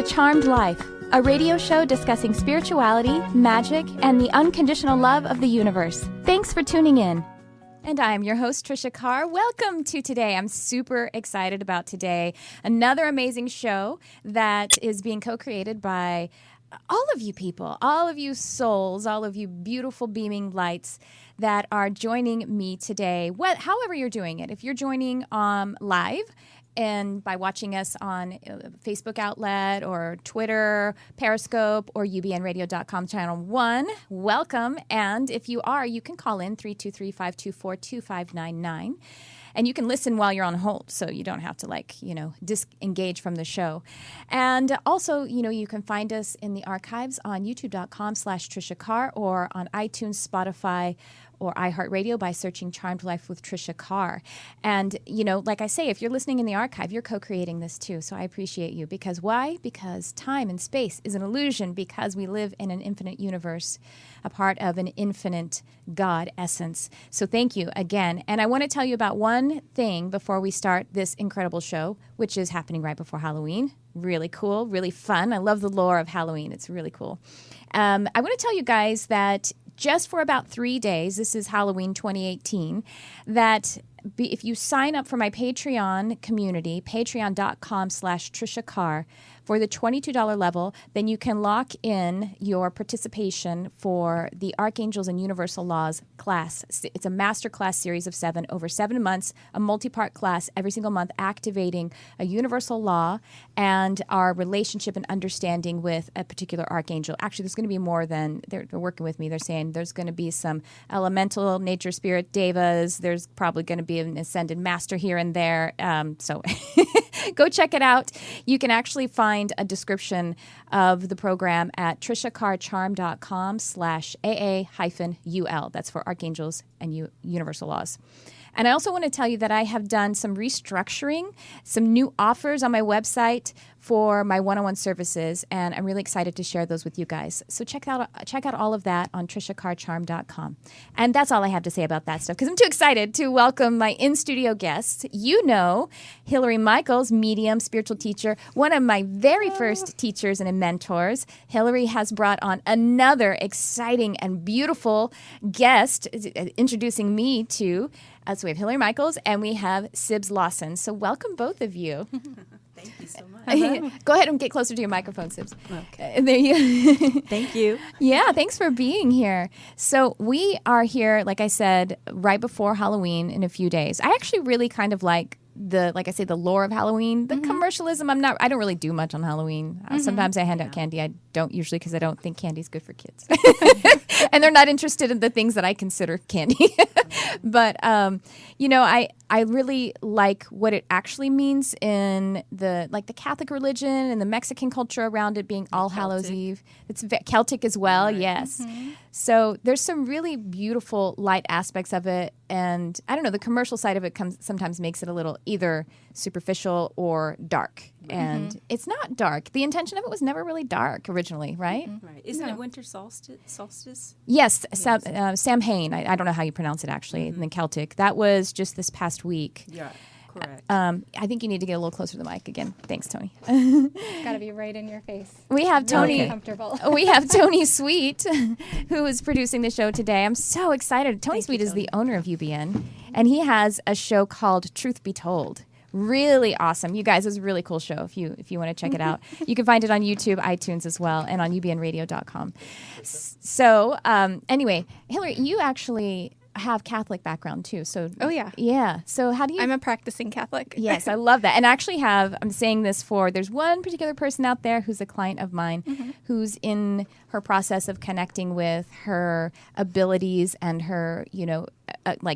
Charmed Life, a radio show discussing spirituality, magic, and the unconditional love of the universe. Thanks for tuning in. And I'm your host, Tricia Carr. Welcome to today. I'm super excited about today. Another amazing show that is being co-created by all of you people, all of you souls, all of you beautiful beaming lights that are joining me today. However you're doing it. If you're joining live, and by watching us on Facebook outlet or Twitter, Periscope, or ubnradio.com channel 1, welcome. And if you are, you can call in 323-524-2599. And you can listen while you're on hold, so you don't have to disengage from the show. And also, you can find us in the archives on youtube.com/Tricia Carr or on iTunes, Spotify, or iHeartRadio by searching Charmed Life with Tricia Carr. And, like I say, if you're listening in the archive, you're co-creating this too. So I appreciate you. Because why? Because time and space is an illusion, because we live in an infinite universe, a part of an infinite God essence. So thank you again. And I want to tell you about one thing before we start this incredible show, which is happening right before Halloween. Really cool, really fun. I love the lore of Halloween. It's really cool. I want to tell you guys that just for about 3 days, this is Halloween 2018, that if you sign up for my Patreon community, patreon.com/Tricia Carr, for the $22 level, then you can lock in your participation for the Archangels and Universal Laws class. It's a master class series of 7 over 7 months, a multi-part class every single month, activating a universal law and our relationship and understanding with a particular archangel. Actually, there's going to be more than, they're working with me. They're saying there's going to be some elemental nature spirit devas. There's probably going to be an ascended master here and there. So go check it out. You can actually find a description of the program at triciacarcharm.com/AA-UL. That's for Archangels and Universal Laws. And I also want to tell you that I have done some restructuring, some new offers on my website for my one-on-one services, and I'm really excited to share those with you guys. So check out all of that on triciacarcharm.com. And that's all I have to say about that stuff, because I'm too excited to welcome my in-studio guests. Hillary Michaels, medium, spiritual teacher, one of my very first teachers and mentors. Hillary has brought on another exciting and beautiful guest, introducing me to. So we have Hillary Michaels and we have Sibs Lawson. So welcome, both of you. Thank you so much. Go ahead and get closer to your microphone, Sibs. Okay. There you. Thank you. Yeah, thanks for being here. So we are here, like I said, right before Halloween in a few days. I actually really kind of like the lore of Halloween, the commercialism. I don't really do much on Halloween. Sometimes I hand out candy. I don't usually, because I don't think candy's good for kids. And they're not interested in the things that I consider candy. But, I really like what it actually means in the Catholic religion and the Mexican culture around it being All Hallows Eve. It's Celtic as well, right. Yes. Mm-hmm. So there's some really beautiful light aspects of it. And I don't know, the commercial side of it sometimes makes it a little either superficial or dark. And it's not dark. The intention of it was never really dark originally, right? Mm-hmm. Right. Isn't it winter solstice? Yes. Samhain. I don't know how you pronounce it actually in the Celtic. That was just this past week. Yeah, correct. I think you need to get a little closer to the mic again. Thanks, Tony. Got to be right in your face. We have Tony. Really comfortable. We have Tony Sweet, who is producing the show today. I'm so excited. Tony Sweet is the owner of UBN, and he has a show called Truth Be Told. Really awesome. You guys, it's a really cool show if you want to check it out. You can find it on YouTube, iTunes as well, and on ubnradio.com. So anyway, Hillary, you actually have Catholic background too. So yeah. So how do you? I'm a practicing Catholic. Yes, I love that. And I actually I'm saying this there's one particular person out there who's a client of mine who's in her process of connecting with her abilities and her,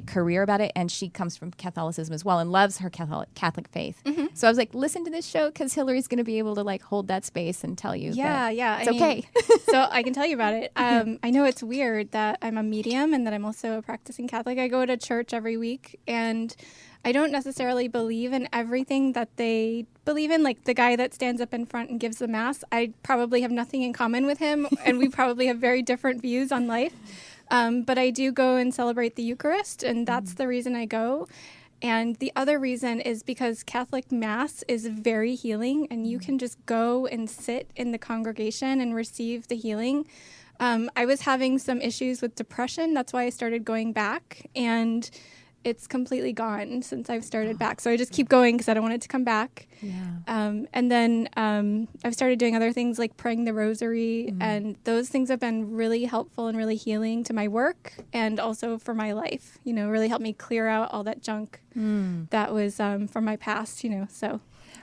career about it. And she comes from Catholicism as well and loves her Catholic faith. So I was like, listen to this show because Hillary's going to be able to hold that space and tell you that it's okay. So I can tell you about it. I know it's weird that I'm a medium and that I'm also a practicing Catholic. I go to church every week, and I don't necessarily believe in everything that they believe in. Like the guy that stands up in front and gives the mass, I probably have nothing in common with him, and we probably have very different views on life. But I do go and celebrate the Eucharist, and that's the reason I go. And the other reason is because Catholic Mass is very healing, and you can just go and sit in the congregation and receive the healing. I was having some issues with depression. That's why I started going back, and it's completely gone since I've started back. So I just keep going because I don't want it to come back. Yeah. And then I've started doing other things like praying the rosary, and those things have been really helpful and really healing to my work and also for my life. Really helped me clear out all that junk that was from my past. So.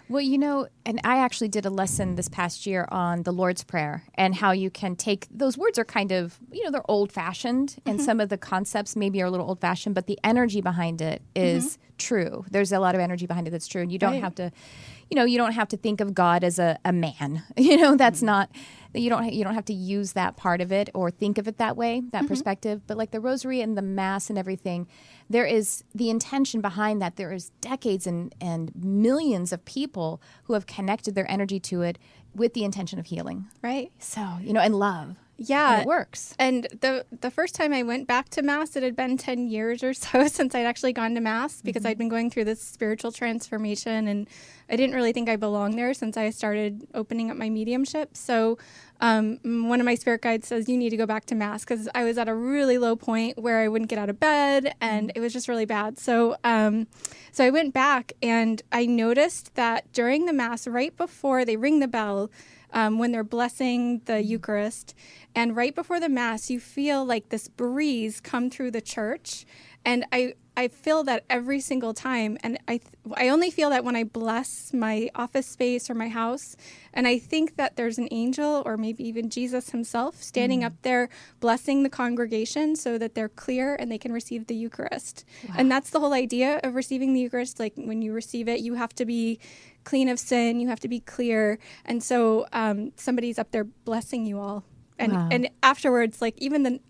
Well, and I actually did a lesson this past year on the Lord's Prayer and how you can take, those words are kind of, they're old-fashioned, and some of the concepts maybe are a little old-fashioned, but the energy behind it is true. There's a lot of energy behind it that's true, and you don't have to, you don't have to think of God as a man. That's not, you don't have to use that part of it or think of it that way, that perspective. But like the rosary and the Mass and everything, there is the intention behind that. There is decades and millions of people who have connected their energy to it with the intention of healing. Right. So, and love. Yeah. And it works. And the first time I went back to Mass, it had been 10 years or so since I'd actually gone to Mass, because I'd been going through this spiritual transformation, and I didn't really think I belonged there since I started opening up my mediumship. So one of my spirit guides says, you need to go back to Mass, because I was at a really low point where I wouldn't get out of bed, and it was just really bad. So so I went back, and I noticed that during the Mass, right before they ring the bell, when they're blessing the Eucharist, and right before the Mass, you feel like this breeze come through the church. And I feel that every single time. And I only feel that when I bless my office space or my house. And I think that there's an angel, or maybe even Jesus himself, standing up there blessing the congregation so that they're clear and they can receive the Eucharist. Wow. And that's the whole idea of receiving the Eucharist. Like, when you receive it, you have to be clean of sin. You have to be clear. And so somebody's up there blessing you all. And afterwards, like,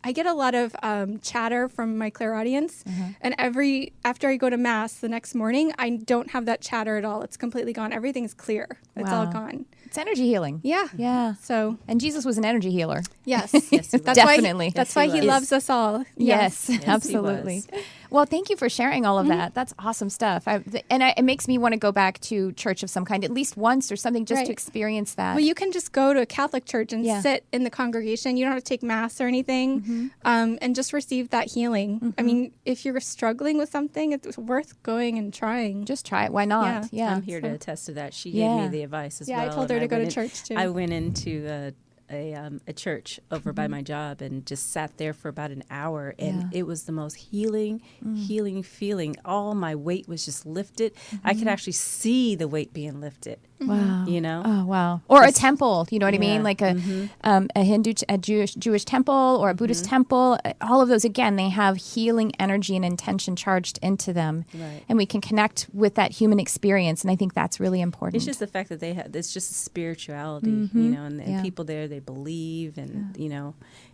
I get a lot of chatter from my clairaudience, and after I go to Mass the next morning, I don't have that chatter at all. It's completely gone. Everything's clear. It's all gone. It's energy healing. Yeah. Yeah. So, and Jesus was an energy healer. Yes. Yes, he was. Definitely. That's why he loves us all. Yes, Yes, absolutely. he was. Well, thank you for sharing all of that. That's awesome stuff. It makes me want to go back to church of some kind, at least once or something, just to experience that. Well, you can just go to a Catholic church and sit in the congregation. You don't have to take Mass or anything, and just receive that healing. I mean, if you're struggling with something, it's worth going and trying. Just try it. Why not? Yeah. I'm here to attest to that. She gave me the advice as well. Yeah, I told her to go to church too. I went into a church over by my job and just sat there for about an hour, and it was the most healing feeling. All my weight was just lifted. I could actually see the weight being lifted. Wow. Oh, wow. Or a temple, you know what I mean? Like a Hindu, a Jewish temple or a Buddhist temple. All of those, again, they have healing energy and intention charged into them. Right. And we can connect with that human experience. And I think that's really important. It's just the fact that it's just a spirituality, and people there, they believe, and,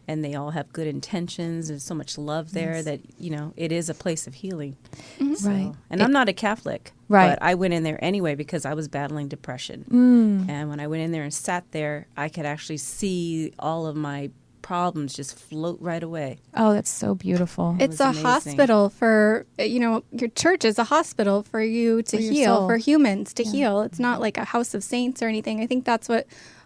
and they all have good intentions. There's so much love there that, it is a place of healing. So, Right. And I'm not a Catholic. Right. But I went in there anyway because I was battling depression. And when I went in there and sat there, I could actually see all of my problems just float right away. Oh, that's so beautiful. It's a amazing. hospital for, your church is a hospital for you to heal, for humans to heal. It's not like a house of saints or anything. I think that's what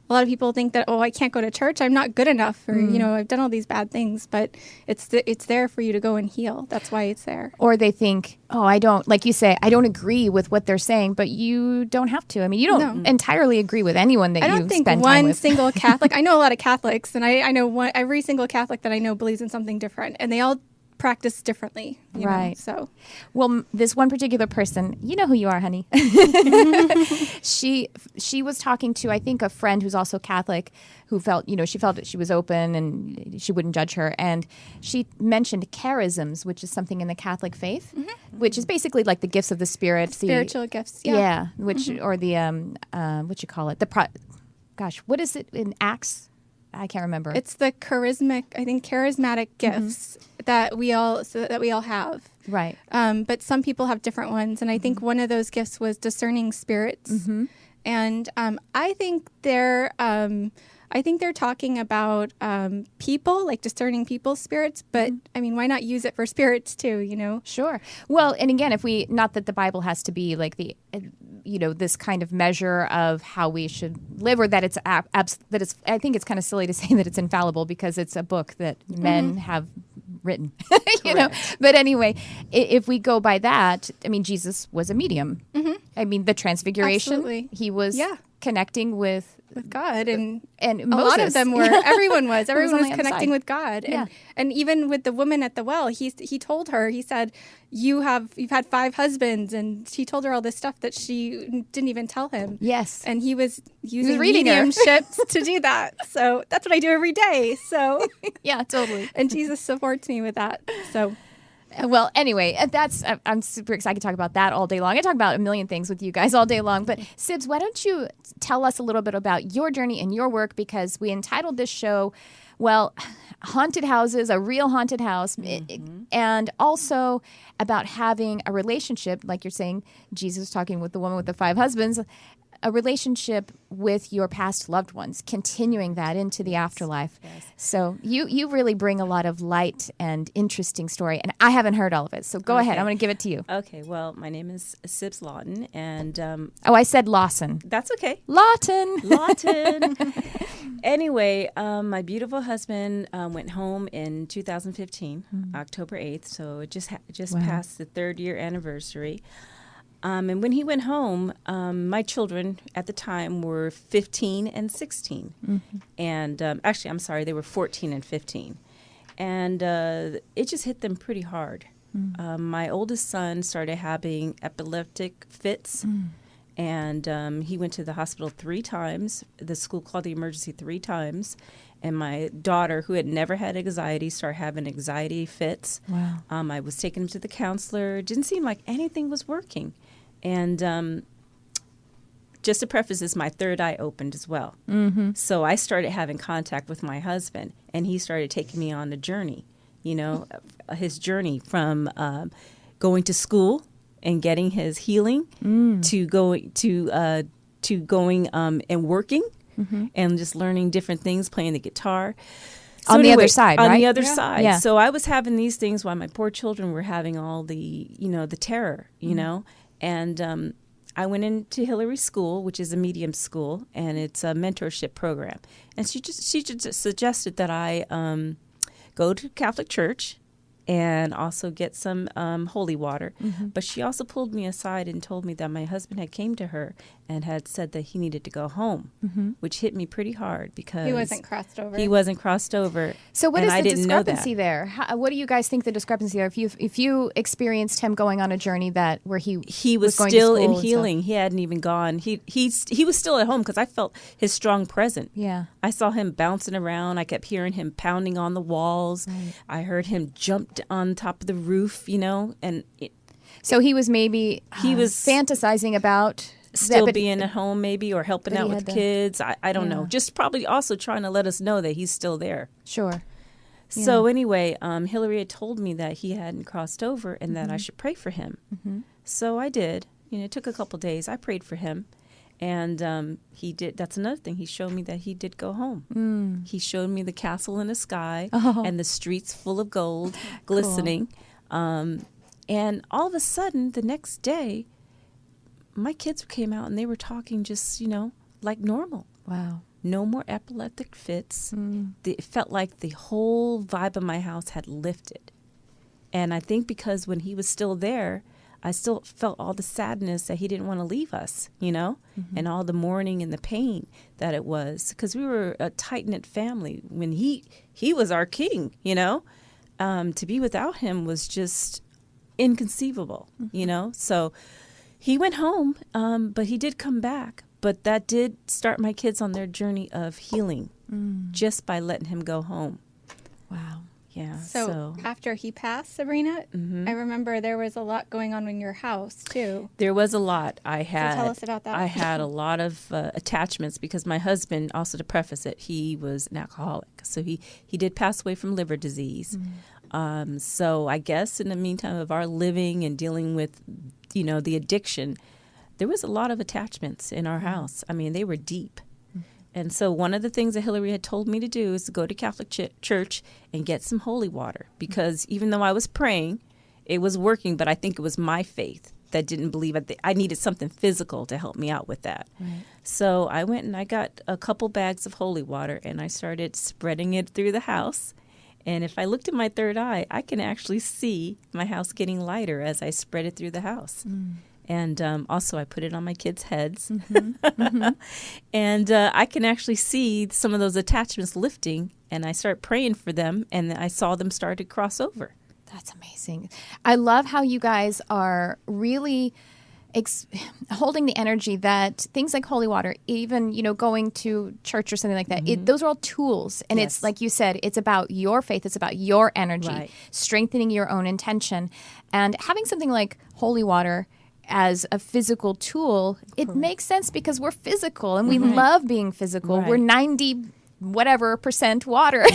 a lot of people think, that, I can't go to church. I'm not good enough, or, I've done all these bad things, but it's there for you to go and heal. That's why it's there. Or they think, I don't, like you say, I don't agree with what they're saying, but you don't have to. I mean, you don't entirely agree with anyone that you spend time with. I don't think one single Catholic, I know a lot of Catholics, and I know every single Catholic that I know believes in something different, and they all practice differently. Right. So, well, this one particular person, you know who you are, honey. She was talking to, I think, a friend who's also Catholic, who felt, she felt that she was open and she wouldn't judge her. And she mentioned charisms, which is something in the Catholic faith, which is basically like the gifts of the Spirit. Spiritual gifts. Yeah. Which, or the, what you call it? What is it in Acts? I can't remember. It's the charismatic gifts that we all have. Right. But some people have different ones, and I think one of those gifts was discerning spirits. And I think they're I think they're talking about people, like discerning people's spirits, but I mean, why not use it for spirits too, you know? Sure. Well, and again, not that the Bible has to be like the, this kind of measure of how we should live, or that it's, I think it's kind of silly to say that it's infallible because it's a book that men have written, you know. But anyway, if we go by that, I mean, Jesus was a medium. I mean, the Transfiguration, Absolutely. He was connecting with God and Moses. A lot of them were. Everyone was on the other connecting side. with God, and even with the woman at the well, he told her, he said, you've had 5 husbands, and he told her all this stuff that she didn't even tell him. Yes, and he was using reading her. mediumships to do that. So that's what I do every day. So yeah, totally. And Jesus supports me with that. So. Well, anyway, I'm super excited to talk about that all day long. I talk about a million things with you guys all day long. But Sibs, why don't you tell us a little bit about your journey and your work? Because we entitled this show, well, Haunted Houses, a real haunted house, and also about having a relationship, like you're saying, Jesus talking with the woman with the 5 husbands, a relationship with your past loved ones, continuing that into the afterlife. Yes. So you really bring a lot of light and interesting story, and I haven't heard all of it. So go ahead. I'm going to give it to you. Okay. Well, my name is Sibs Lawton, and I said Lawson. that's okay. Lawton. Anyway, my beautiful husband went home in 2015, October 8th. So it just passed the 3rd year anniversary. And when he went home, my children at the time were 15 and 16. And actually, I'm sorry, they were 14 and 15. And it just hit them pretty hard. My oldest son started having epileptic fits. And he went to the hospital 3 times. The school called the emergency 3 times. And my daughter, who had never had anxiety, started having anxiety fits. Wow. I was taking him to the counselor. It didn't seem like anything was working. And just to preface this, my 3rd eye opened as well. So I started having contact with my husband, and he started taking me on the journey, his journey from going to school and getting his healing to going and working and just learning different things, playing the guitar. So on the other side, right? On the other side. Yeah. So I was having these things while my poor children were having all the, the terror, And I went into Hillary's school, which is a medium school, and it's a mentorship program. And she just suggested that I go to Catholic Church and also get some holy water. But she also pulled me aside and told me that my husband had came to her and had said that he needed to go home, which hit me pretty hard because He wasn't crossed over. He wasn't crossed over. So what is I the didn't know discrepancy that. there? What do you guys think the discrepancy there? If you experienced him going on a journey where he was going still to in school and healing. He hadn't even gone. He was still at home because I felt his strong presence. Yeah. I saw him bouncing around. I kept hearing him pounding on the walls. Right. I heard him jump on top of the roof, and so he was maybe fantasizing about still being at home maybe or helping But out he with had kids. I don't know. Just probably also trying to let us know that he's still there. Sure. So anyway, Hillary had told me that he hadn't crossed over and that I should pray for him. So I did. It took a couple days. I prayed for him. And he did. That's another thing. He showed me that he did go home. He showed me the castle in the sky and the streets full of gold, glistening. Cool. And all of a sudden, the next day, my kids came out and they were talking just, like normal. Wow. No more epileptic fits. It felt like the whole vibe of my house had lifted. And I think because when he was still there, I still felt all the sadness that he didn't want to leave us, and all the mourning and the pain that it was. Because we were a tight-knit family. When he was our king, to be without him was just inconceivable, So he went home, but he did come back. But that did start my kids on their journey of healing just by letting him go home. Wow. Yeah. So after he passed, Sabrina, I remember there was a lot going on in your house too. There was a lot. So tell us about that. I had a lot of attachments because my husband, also to preface it, he was an alcoholic. So he did pass away from liver disease. So I guess in the meantime of our living and dealing with, the addiction, there was a lot of attachments in our house. I mean, they were deep. And so one of the things that Hillary had told me to do is to go to Catholic church and get some holy water, because even though I was praying, it was working, but I think it was my faith that didn't believe it. I needed something physical to help me out with that. Right. So I went and I got a couple bags of holy water, and I started spreading it through the house. And if I looked at my third eye, I can actually see my house getting lighter as I spread it through the house. And also I put it on my kids' heads. And I can actually see some of those attachments lifting, and I start praying for them, and I saw them start to cross over. That's amazing. I love how you guys are really holding the energy that things like holy water, even, going to church or something like that, those are all tools. And It's like you said, it's about your faith. It's about your energy, strengthening your own intention. And having something like holy water as a physical tool, it makes sense because we're physical and we love being physical. We're 90% water.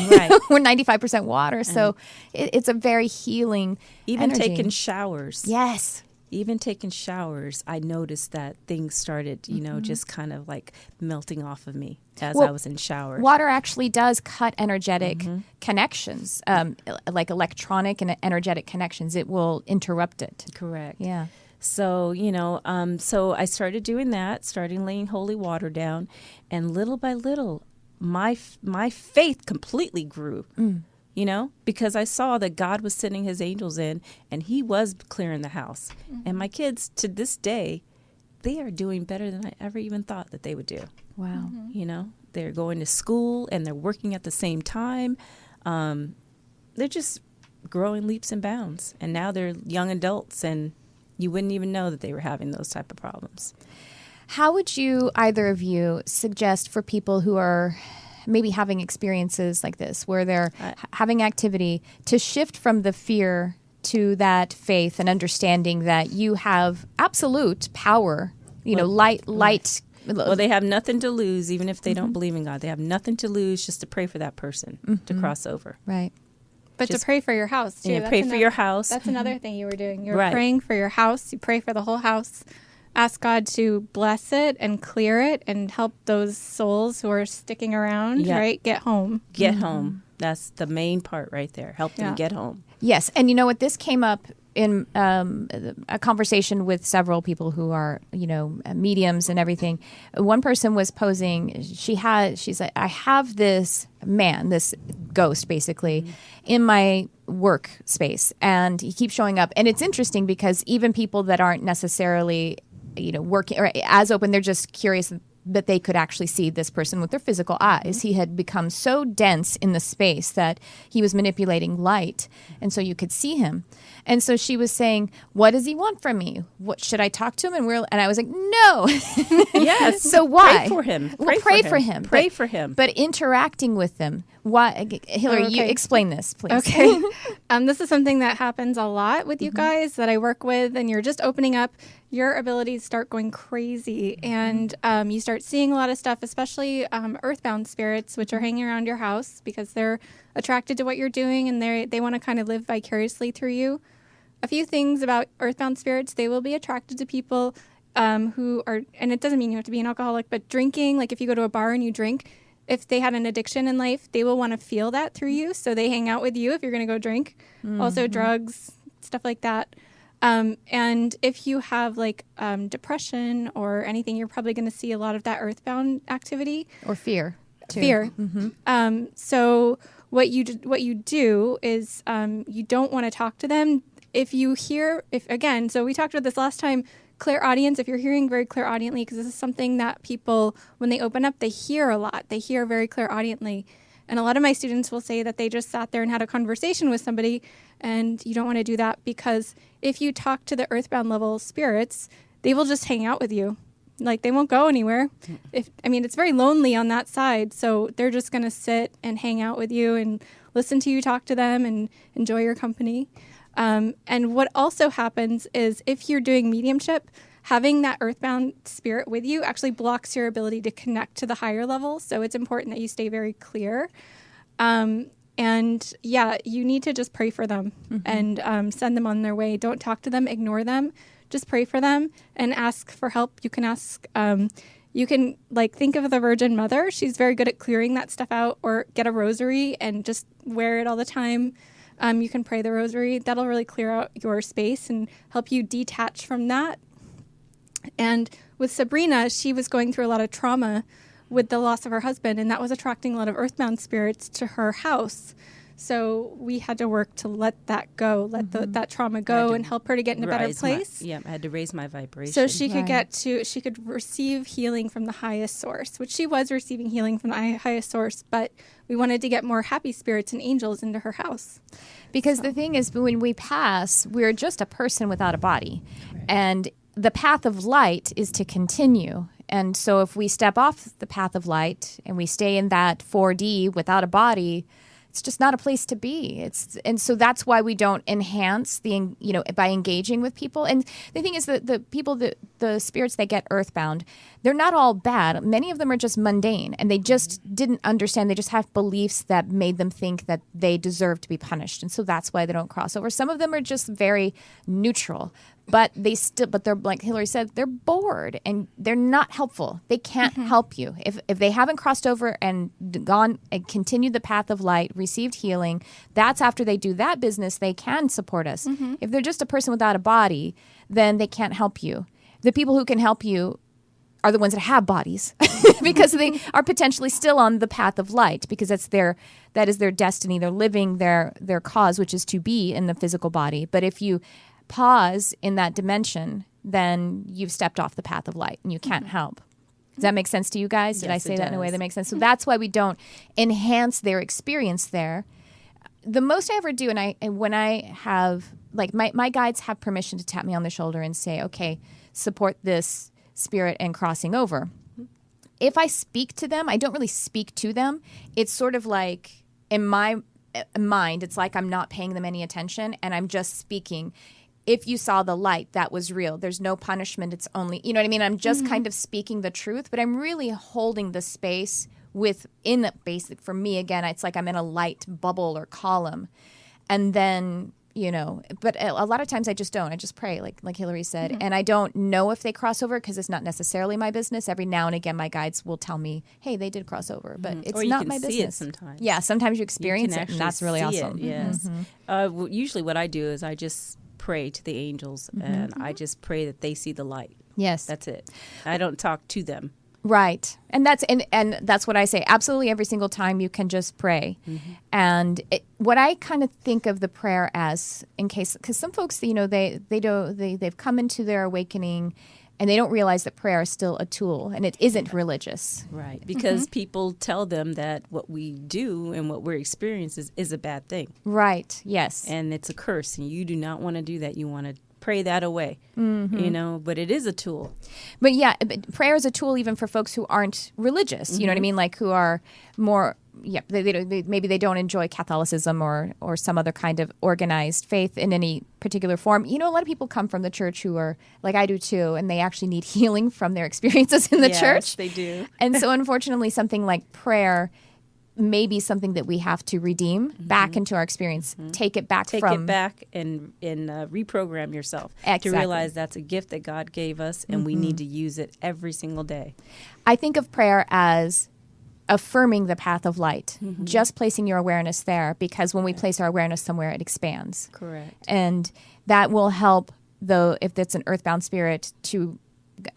We're 95% water. So it's a very healing Even energy. taking showers. Yes. Even taking showers, I noticed that things started, just kind of like melting off of me as I was in showers. Water actually does cut energetic connections, like electronic and energetic connections. It will interrupt it. Correct. Yeah. So, so I started doing that, started laying holy water down, and little by little, my faith completely grew. Because I saw that God was sending his angels in, and he was clearing the house. And my kids, to this day, they are doing better than I ever even thought that they would do. Wow. They're going to school, and they're working at the same time. They're just growing leaps and bounds. And now they're young adults, and you wouldn't even know that they were having those type of problems. How would you, either of you, suggest for people who are maybe having experiences like this, where they're having activity, to shift from the fear to that faith and understanding that you have absolute power, light. Well, they have nothing to lose, even if they don't believe in God. They have nothing to lose just to pray for that person to cross over. Right. But just to pray for your house, too. Pray for your house. That's another thing you were doing. You were praying for your house. You pray for the whole house. Ask God to bless it and clear it and help those souls who are sticking around, right? Get home. Get home. That's the main part right there. Help them get home. Yes. And you know what? This came up in a conversation with several people who are, mediums and everything. One person was posing, she's like, I have this man, this ghost basically, in my work space, and he keeps showing up. And it's interesting because even people that aren't necessarily working or as open, they're just curious that they could actually see this person with their physical eyes. He had become so dense in the space that he was manipulating light, and so you could see him. And so she was saying, what does he want from me? What should I talk to him? And I was like, no. Yes. So why? Pray for him. Pray for him. Pray for him. But interacting with them. Why? Hillary, you explain this, please. Okay. This is something that happens a lot with you guys that I work with, and you're just opening up. Your abilities start going crazy, and you start seeing a lot of stuff, especially earthbound spirits, which are hanging around your house because they're attracted to what you're doing, and they want to kind of live vicariously through you. A few things about earthbound spirits: they will be attracted to people who are, and it doesn't mean you have to be an alcoholic, but drinking, like if you go to a bar and you drink, if they had an addiction in life, they will want to feel that through you, so they hang out with you if you're going to go drink. Also drugs, stuff like that. And if you have like depression or anything, you're probably going to see a lot of that earthbound activity. Or fear, too. Fear. So what you do is you don't want to talk to them. So we talked about this last time, clairaudience, if you're hearing very clairaudiently, because this is something that people, when they open up, they hear a lot. They hear very clairaudiently. And a lot of my students will say that they just sat there and had a conversation with somebody, and you don't want to do that, because if you talk to the earthbound level spirits, they will just hang out with you. Like, they won't go anywhere. It's very lonely on that side, so they're just going to sit and hang out with you and listen to you talk to them and enjoy your company. And what also happens is if you're doing mediumship, having that earthbound spirit with you actually blocks your ability to connect to the higher level. So it's important that you stay very clear. And you need to just pray for them and send them on their way. Don't talk to them, ignore them. Just pray for them and ask for help. You can ask You can like think of the Virgin Mother. She's very good at clearing that stuff out, or get a rosary and just wear it all the time. You can pray the rosary. That'll really clear out your space and help you detach from that. And with Sabrina, she was going through a lot of trauma with the loss of her husband, and that was attracting a lot of earthbound spirits to her house. So we had to work to let that go, let that trauma go, and help her to get in a better place. I had to raise my vibration. So she could she could receive healing from the highest source, which she was receiving healing from the highest source, but we wanted to get more happy spirits and angels into her house. Because the thing is, when we pass, we're just a person without a body. Right. And the path of light is to continue. And so if we step off the path of light and we stay in that 4D without a body, it's just not a place to be. And so that's why we don't enhance by engaging with people. And the thing is that the people, the spirits that get earthbound, they're not all bad. Many of them are just mundane, and they just didn't understand. They just have beliefs that made them think that they deserve to be punished. And so that's why they don't cross over. Some of them are just very neutral. But they're, like Hillary said, they're bored and they're not helpful. They can't help you. If they haven't crossed over and gone and continued the path of light, received healing, that's after they do that business, they can support us. If they're just a person without a body, then they can't help you. The people who can help you are the ones that have bodies because they are potentially still on the path of light, because that is their destiny. They're living their cause, which is to be in the physical body. But if you pause in that dimension, then you've stepped off the path of light and you can't help. Does that make sense to you guys? Did I say that in a way that makes sense? So that's why we don't enhance their experience there. The most I ever do, and when I have, like, my guides have permission to tap me on the shoulder and say, okay, support this spirit and crossing over. If I speak to them, I don't really speak to them. It's sort of like, in my mind, it's like I'm not paying them any attention and I'm just speaking. If you saw the light, that was real. There's no punishment. It's only, you know what I mean? I'm just kind of speaking the truth, but I'm really holding the space within the basic. For me, again, it's like I'm in a light bubble or column. And then, but a lot of times I just don't. I just pray, like Hillary said. And I don't know if they cross over because it's not necessarily my business. Every now and again, my guides will tell me, hey, they did cross over, but it's not my business. Or you can see it sometimes. Yeah, sometimes you experience it, and that's really awesome. Yes. Usually what I do is I just pray to the angels, and I just pray that they see the light. Yes. That's it. I don't talk to them. Right. And that's what I say. Absolutely every single time you can just pray. And what I kind of think of the prayer as, in case, because some folks, they've come into their awakening and they don't realize that prayer is still a tool and it isn't religious. Right. Because people tell them that what we do and what we're experiencing is a bad thing. Right. Yes. And it's a curse, and you do not want to do that. You want to pray that away, but it is a tool. But yeah, prayer is a tool even for folks who aren't religious, you know what I mean? Like who are more, maybe they don't enjoy Catholicism or some other kind of organized faith in any particular form. A lot of people come from the church who are, like I do too, and they actually need healing from their experiences in the church. Yes, they do. And so unfortunately something like prayer may be something that we have to redeem back into our experience. Take it back and reprogram yourself to realize that's a gift that God gave us, and we need to use it every single day. I think of prayer as affirming the path of light, just placing your awareness there, because when we place our awareness somewhere, it expands. Correct. And that will help, though, if it's an earthbound spirit, to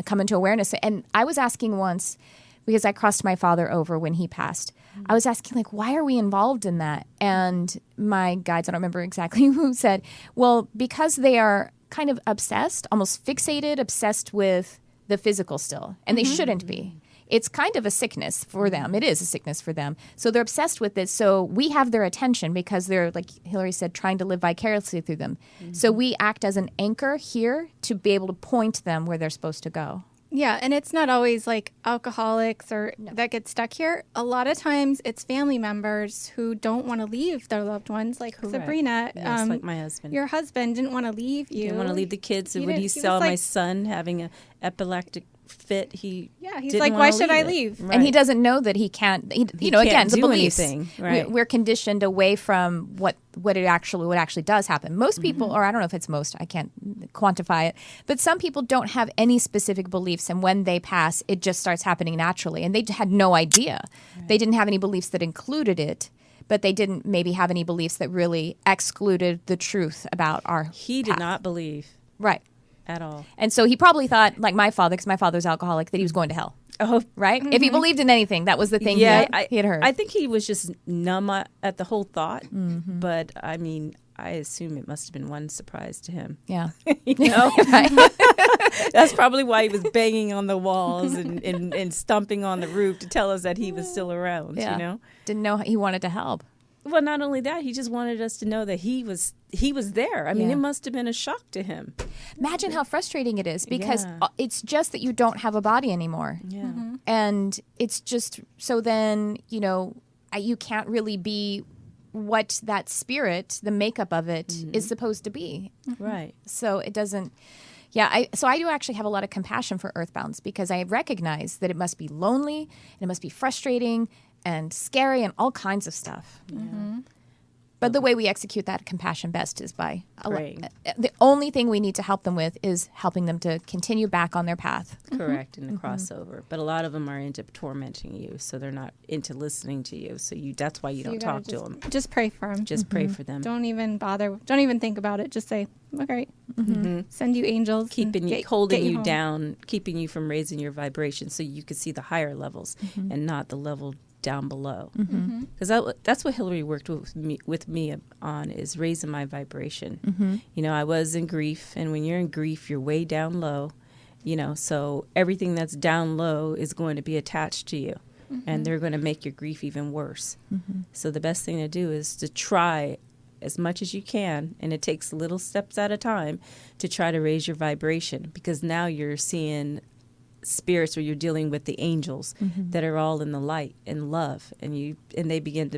come into awareness. And I was asking once, because I crossed my father over when he passed, I was asking, why are we involved in that? And my guides, I don't remember exactly who, said, well, because they are kind of obsessed, almost obsessed with the physical still. And they shouldn't be. It's kind of a sickness for them. It is a sickness for them. So they're obsessed with it. So we have their attention because they're, like Hillary said, trying to live vicariously through them. So we act as an anchor here to be able to point them where they're supposed to go. Yeah, and it's not always like alcoholics that get stuck here. A lot of times it's family members who don't want to leave their loved ones, like Sabrina. Yes, like my husband. Your husband didn't want to leave you. Didn't want to leave the kids. When he saw my son having an epileptic fit. He's like, why should I leave? Right. And he doesn't know that he can't. He can't again, the do beliefs. Anything. Right. We're conditioned away from what actually does happen. Most people, or I don't know if it's most, I can't quantify it, but some people don't have any specific beliefs, and when they pass, it just starts happening naturally, and they had no idea. Right. They didn't have any beliefs that included it. But they didn't maybe have any beliefs that really excluded the truth about our He did not believe. Right. At all. And so he probably thought, like my father, because my father's alcoholic, that he was going to hell. Oh. Right? If he believed in anything, that was the thing he had heard. I think he was just numb at the whole thought. Mm-hmm. But, I mean, I assume it must have been one surprise to him. Yeah. You know? That's probably why he was banging on the walls and stomping on the roof to tell us that he was still around, you know? Didn't know he wanted to help. Well, not only that, he just wanted us to know that he was there. I mean, it must have been a shock to him. Imagine how frustrating it is, because it's just that you don't have a body anymore. Yeah. Mm-hmm. And it's just, so then, you can't really be what that spirit, the makeup of it, is supposed to be. Right. So it doesn't... Yeah, I do actually have a lot of compassion for earthbounds, because I recognize that it must be lonely, and it must be frustrating and scary and all kinds of stuff. Mm-hmm. But the way we execute that compassion best is by praying. The only thing we need to help them with is helping them to continue back on their path. Correct, in the crossover. But a lot of them are into tormenting you, so they're not into listening to you. So that's why you don't talk to them. Just pray for them. Just pray for them. Don't even bother. Don't even think about it. Just say, okay. Mm-hmm. Send you angels. Holding you down, keeping you from raising your vibration so you can see the higher levels and not the level down below, because that's what Hillary worked with me on, is raising my vibration. I was in grief, and when you're in grief, you're way down low, so everything that's down low is going to be attached to you, and they're going to make your grief even worse. So the best thing to do is to try as much as you can, and it takes little steps at a time, to try to raise your vibration, because now you're seeing spirits, or you're dealing with the angels that are all in the light and love, and you begin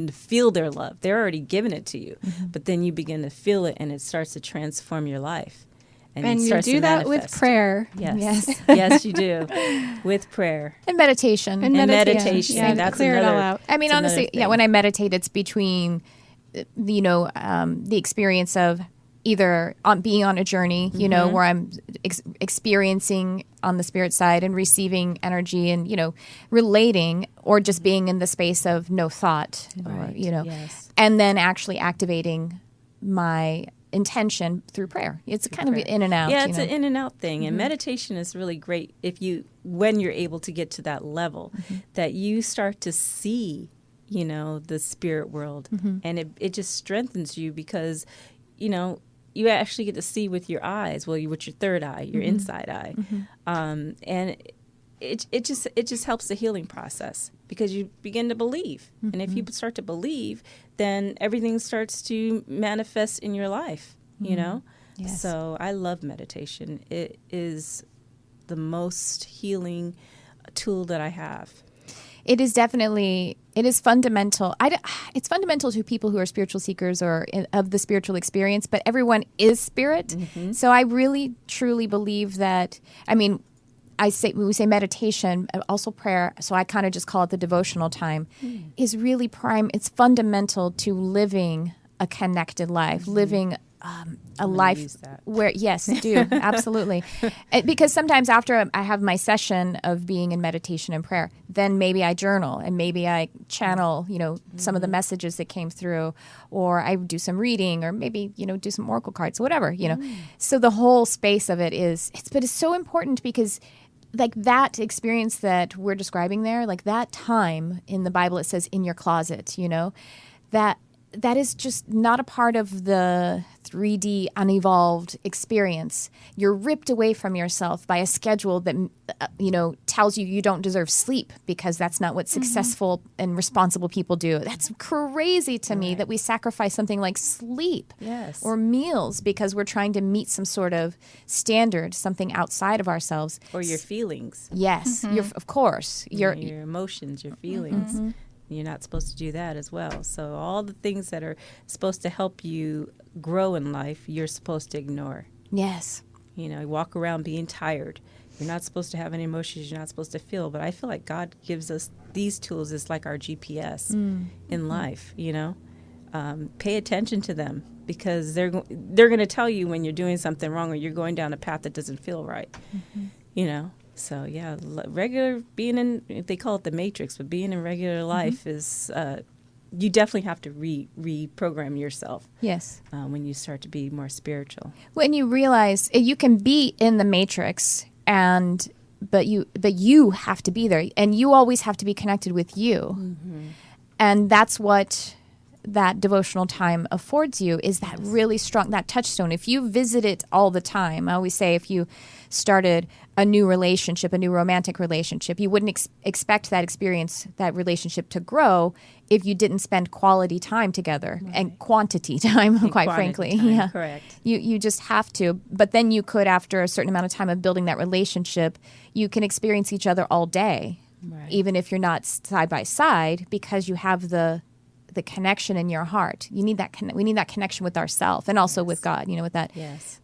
to feel their love. They're already giving it to you, but then you begin to feel it, and it starts to transform your life, and you do that with prayer. Yes, you do, with prayer and meditation meditation. Yeah, that's clear it all out. I mean, honestly, when I meditate, it's between the experience of either being on a journey, where I'm experiencing on the spirit side and receiving energy and, relating, or just being in the space of no thought, and then actually activating my intention through prayer. It's kind of in and out. Yeah, it's an in and out thing. And meditation is really great when you're able to get to that level, that you start to see, the spirit world, and it just strengthens you, because, you actually get to see with your eyes, with your third eye, your inside eye. And it just helps the healing process, because you begin to believe. And if you start to believe, then everything starts to manifest in your life, Yes. So I love meditation. It is the most healing tool that I have. It is fundamental. It's fundamental to people who are spiritual seekers or of the spiritual experience, but everyone is spirit. So I really, truly believe that, when we say meditation, also prayer, so I kind of just call it the devotional time, is really it's fundamental to living a connected life, living a life where, yes, do, absolutely. Because sometimes after I have my session of being in meditation and prayer, then maybe I journal, and maybe I channel, some of the messages that came through, or I do some reading, or maybe, do some oracle cards, whatever, So the whole space of it but it's so important, because like that experience that we're describing there, like that time in the Bible, it says in your closet, that is just not a part of the 3D unevolved experience. You're ripped away from yourself by a schedule that, tells you don't deserve sleep, because that's not what successful and responsible people do. That's crazy to me that we sacrifice something like sleep or meals because we're trying to meet some sort of standard, something outside of ourselves. Or your feelings. Yes, of course. Your emotions, your feelings. You're not supposed to do that as well. So all the things that are supposed to help you grow in life, you're supposed to ignore. Yes. You walk around being tired. You're not supposed to have any emotions. You're not supposed to feel. But I feel like God gives us these tools as like our GPS in life, you know. Pay attention to them, because they're going to tell you when you're doing something wrong or you're going down a path that doesn't feel right, you know. So, yeah, regular being in, they call it the matrix, but being in regular life is, you definitely have to reprogram yourself. Yes. When you start to be more spiritual. When you realize you can be in the matrix, but you have to be there, and you always have to be connected with you. And that's what that devotional time affords you, is that really strong, that touchstone. If you visit it all the time, I always say, if you started a new relationship, a new romantic relationship, you wouldn't expect that experience, that relationship to grow if you didn't spend quality time together and quantity time, quite frankly. Time, yeah. correct. You just have to. But then you could, after a certain amount of time of building that relationship, you can experience each other all day, even if you're not side by side, because you have the connection in your heart. You need that. We need that connection with ourselves, and also with God. You know, with that.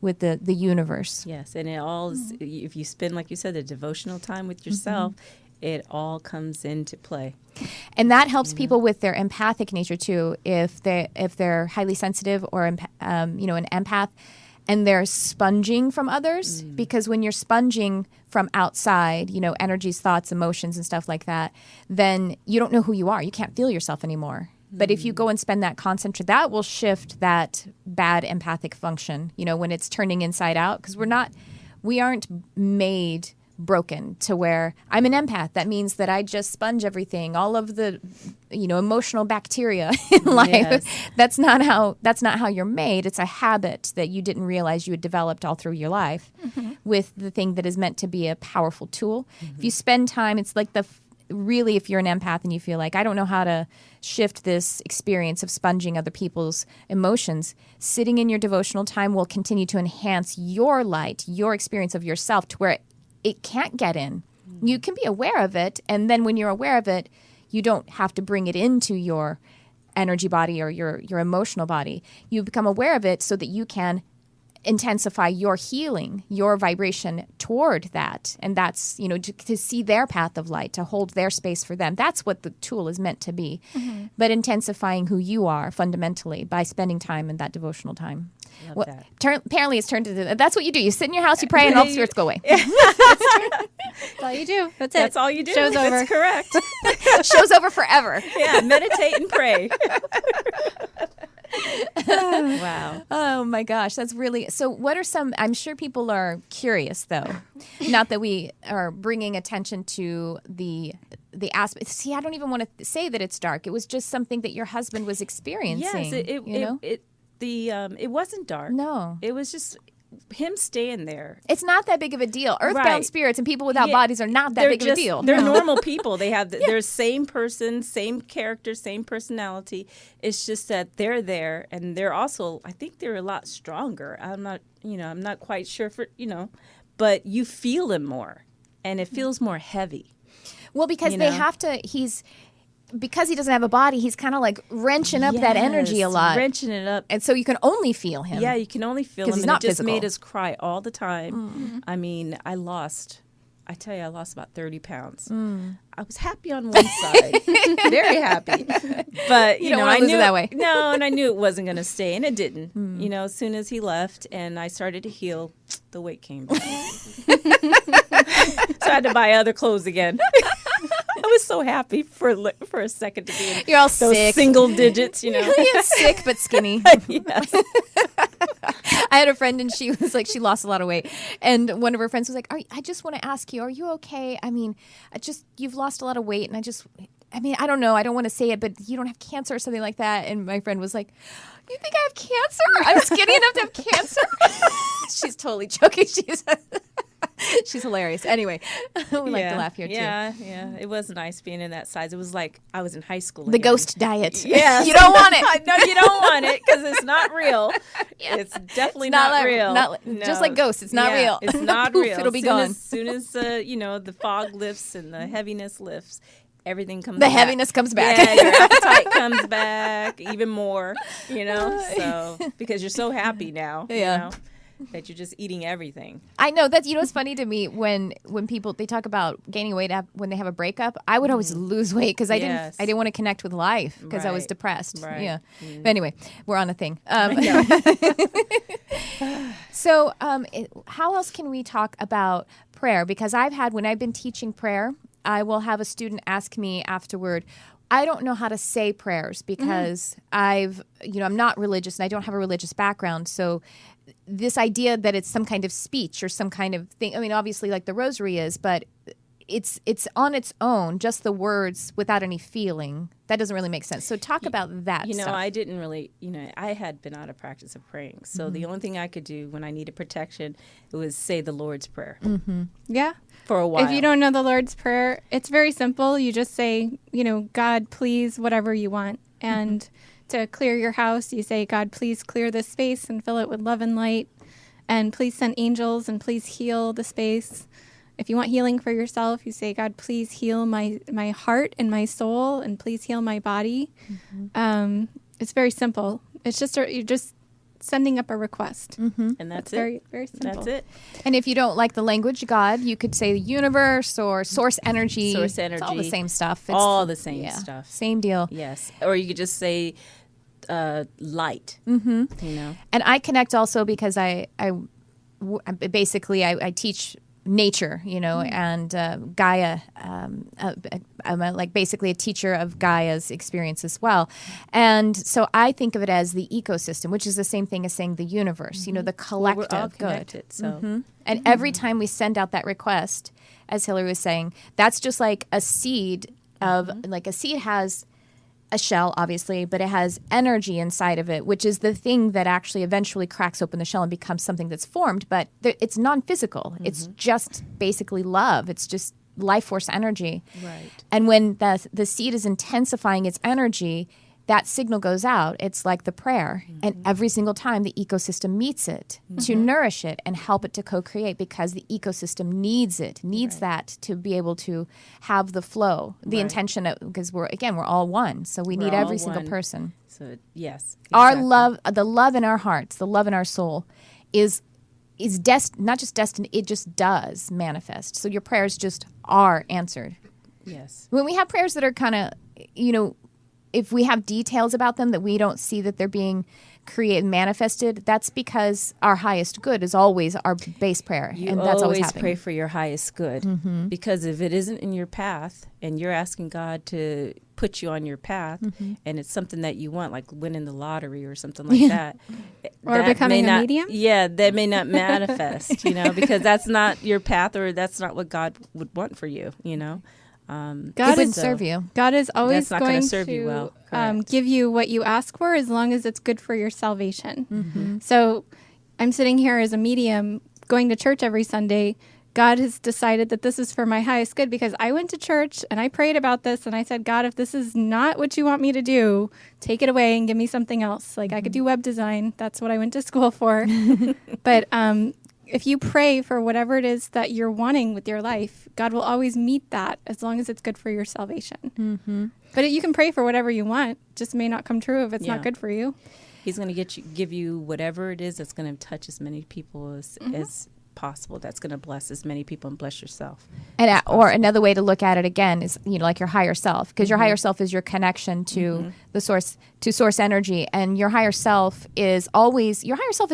With the universe. Yes, and it all is, if you spend, like you said, the devotional time with yourself, it all comes into play. And that helps people with their empathic nature too. If they're highly sensitive or an empath, and they're sponging from others, because when you're sponging from outside, you know, energies, thoughts, emotions, and stuff like that, then you don't know who you are. You can't feel yourself anymore. But if you go and spend that concentrate, that will shift that bad empathic function, you know, when it's turning inside out, because we aren't made broken to where I'm an empath. That means that I just sponge everything, all of the, you know, emotional bacteria in life. Yes. That's not how you're made. It's a habit that you didn't realize you had developed all through your life with the thing that is meant to be a powerful tool. If you spend time, it's like really, if you're an empath and you feel like, I don't know how to shift this experience of sponging other people's emotions, sitting in your devotional time will continue to enhance your light, your experience of yourself, to where it can't get in. You can be aware of it, and then when you're aware of it, you don't have to bring it into your energy body or your emotional body. You become aware of it so that you can intensify your healing, your vibration toward that. And that's, you know, to see their path of light, to hold their space for them. That's what the tool is meant to be. But intensifying who you are fundamentally by spending time in that devotional time. Love that. Apparently it's turned into, that's what you do. You sit in your house, you pray, and all the spirits go away. That's all you do. That's it. That's all you do. Show's over. That's correct. Show's over forever. Yeah, meditate and pray. Wow. Oh my gosh, that's really, so what are some, I'm sure people are curious though, not that we are bringing attention to the aspect. See, I don't even want to say that it's dark. It was just something that your husband was experiencing. Yes, it wasn't dark. No. It was just him staying there. It's not that big of a deal. Earthbound spirits and people without bodies are not that big of a deal. They're normal people. They have they're same person, same character, same personality. It's just that they're there, and they're also, I think they're a lot stronger. I'm not quite sure but you feel them more, and it feels more heavy. Well, because they have to, because he doesn't have a body, he's kind of like wrenching up that energy a lot. Wrenching it up. And so you can only feel him. Yeah, you can only feel him. He's and not it just physical. made us cry all the time. I mean, I lost about 30 pounds. I was happy on one side. Very happy. But, you know, I knew it that way. No, and I knew it wasn't going to stay, and it didn't. You know, as soon as he left and I started to heal, the weight came back. So I had to buy other clothes again. I was so happy for a second to be in You're all those sick. single digits, you know. You're sick but skinny. Yes. I had a friend, and she was like, she lost a lot of weight. And one of her friends was like, I just want to ask you, are you okay? I mean, you've lost a lot of weight, and I don't know. I don't want to say it, but you don't have cancer or something like that. And my friend was like, you think I have cancer? I'm skinny enough to have cancer? She's totally joking. She's hilarious. Anyway, we like to laugh here, too. Yeah. It was nice being in that size. It was like I was in high school. The ghost diet. Yeah. You don't want it. No, you don't want it because it's not real. It's definitely not real. No. Just like ghosts, it's not real. It's not Poof, real. It'll be gone. As soon as the fog lifts and the heaviness lifts, everything comes the back. heaviness comes back. Yeah, your appetite comes back even more, so because you're so happy now. Yeah. that you're just eating everything. I know that's, it's funny to me when people, they talk about gaining weight when they have a breakup. I would always lose weight because I didn't want to connect with life because I was depressed. Right. Yeah. But anyway, we're on a thing. So how else can we talk about prayer? Because when I've been teaching prayer, I will have a student ask me afterward, I don't know how to say prayers because I'm not religious and I don't have a religious background. So this idea that it's some kind of speech or some kind of thing, I mean, obviously like the rosary is, but it's on its own, just the words without any feeling. That doesn't really make sense. So talk about that stuff. I didn't really, I had been out of practice of praying. So the only thing I could do when I needed protection, it was say the Lord's Prayer. Yeah. For a while. If you don't know the Lord's Prayer, it's very simple. You just say, God, please, whatever you want. And to clear your house, you say, God, please clear this space and fill it with love and light. And please send angels and please heal the space. If you want healing for yourself, you say, God, please heal my heart and my soul and please heal my body. It's very simple. It's just you're just sending up a request. And that's it. Very, very simple. That's it. And if you don't like the language God, you could say the universe or source energy. Source energy. It's all the same stuff. It's all the same stuff. Same deal. Yes. Or you could just say light. And I connect also because I basically teach nature, and Gaia. I'm basically a teacher of Gaia's experience as well. And so I think of it as the ecosystem, which is the same thing as saying the universe, the collective we're all good. connected, so. And every time we send out that request, as Hillary was saying, that's just like a seed of, like a seed has a shell, obviously, but it has energy inside of it, which is the thing that actually eventually cracks open the shell and becomes something that's formed. But it's non-physical. It's just basically love. It's just life force energy. Right. And when the seed is intensifying its energy, that signal goes out. It's like the prayer. And every single time the ecosystem meets it to nourish it and help it to co-create, because the ecosystem needs that to be able to have the flow, the intention of, because we're all one. So we need every single person. So yes. Exactly. Our love, the love in our hearts, the love in our soul is not just destined, it just does manifest. So your prayers just are answered. Yes. When we have prayers that are kind of, if we have details about them that we don't see that they're being manifested, that's because our highest good is always our base prayer. And that's always happening. Pray for your highest good. Because if it isn't in your path and you're asking God to put you on your path and it's something that you want, like winning the lottery or something like that. Or that becoming a medium? Yeah, that may not manifest, because that's not your path, or that's not what God would want for you, God wouldn't serve you. God is always going serve to you well. give you what you ask for, as long as it's good for your salvation. So I'm sitting here as a medium going to church every Sunday. God has decided that this is for my highest good, because I went to church and I prayed about this and I said, God, if this is not what you want me to do, take it away and give me something else. Like I could do web design. That's what I went to school for. But if you pray for whatever it is that you're wanting with your life, God will always meet that, as long as it's good for your salvation. But you can pray for whatever you want. Just may not come true if it's not good for you. He's going to give you whatever it is that's going to touch as many people as possible. That's going to bless as many people and bless yourself. And or another way to look at it again is, like your higher self, because your higher self is your connection to the source, to source energy, and your higher self is